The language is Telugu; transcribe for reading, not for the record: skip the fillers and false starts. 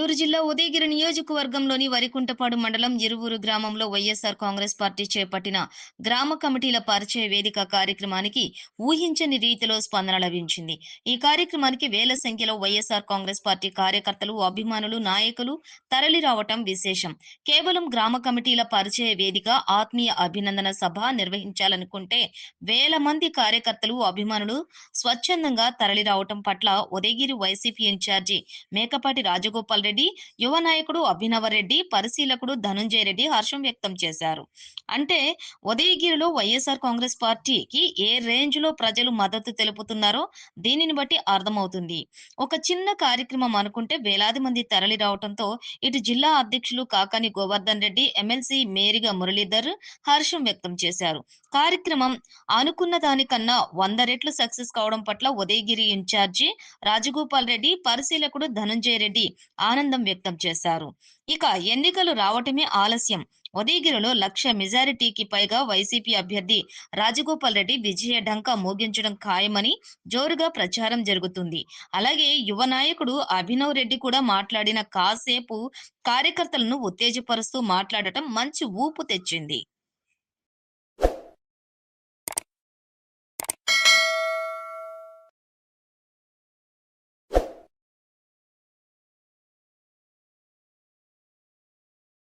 గుంటూరు జిల్లా ఉదయగిరి నియోజకవర్గంలోని వరికుంటపాడు మండలం ఇరువురు గ్రామంలో వైఎస్ఆర్ కాంగ్రెస్ పార్టీ చేపట్టిన గ్రామ కమిటీల పరిచయ వేదిక కార్యక్రమానికి ఊహించని రీతిలో స్పందన లభించింది. ఈ కార్యక్రమానికి వేల సంఖ్యలో వైఎస్ఆర్ కాంగ్రెస్ పార్టీ కార్యకర్తలు, అభిమానులు, నాయకులు తరలి రావటం విశేషం. కేవలం గ్రామ కమిటీల పరిచయ వేదిక, ఆత్మీయ అభినందన సభ నిర్వహించాలనుకుంటే వేల మంది కార్యకర్తలు, అభిమానులు స్వచ్ఛందంగా తరలి రావటం పట్ల ఉదయగిరి వైసీపీ ఇన్ఛార్జి మేకపాటి రాజగోపాల్ రెడ్డి, యువ నాయకుడు అభినవ రెడ్డి, పరిశీలకుడు ధనుంజయ రెడ్డి హర్షం వ్యక్తం చేశారు. అంటే ఉదయగిరిలో వైఎస్ఆర్ కాంగ్రెస్ పార్టీకి ఏ రేంజ్ లో ప్రజలు మద్దతు తెలుపుతున్నారో దీనిని బట్టి అర్థమవుతుంది. ఒక చిన్న కార్యక్రమం అనుకుంటే వేలాది మంది తరలి రావడంతో ఇటు జిల్లా అధ్యక్షులు కాకాని గోవర్ధన్ రెడ్డి, ఎమ్మెల్సీ మేరిగా మురళీధర్ హర్షం వ్యక్తం చేశారు. కార్యక్రమం అనుకున్న దానికన్నా 100 రెట్లు సక్సెస్ కావడం పట్ల ఉదయగిరి ఇన్ఛార్జి రాజగోపాల్ రెడ్డి, పరిశీలకుడు ధనుంజయ రెడ్డి ఆనందం వ్యక్తం చేశారు. ఇక ఎన్నికలు రావటమే ఆలస్యం. ఉదయగిరిలో 1,00,000 మెజారిటీకి పైగా వైసీపీ అభ్యర్థి రాజగోపాల్ రెడ్డి విజయ ఢంకా మోగించడం ఖాయమని జోరుగా ప్రచారం జరుగుతుంది. అలాగే యువ నాయకుడు అభినవ్ రెడ్డి కూడా మాట్లాడిన కాసేపు కార్యకర్తలను ఉత్తేజపరుస్తూ మాట్లాడటం మంచి ఊపు తెచ్చింది.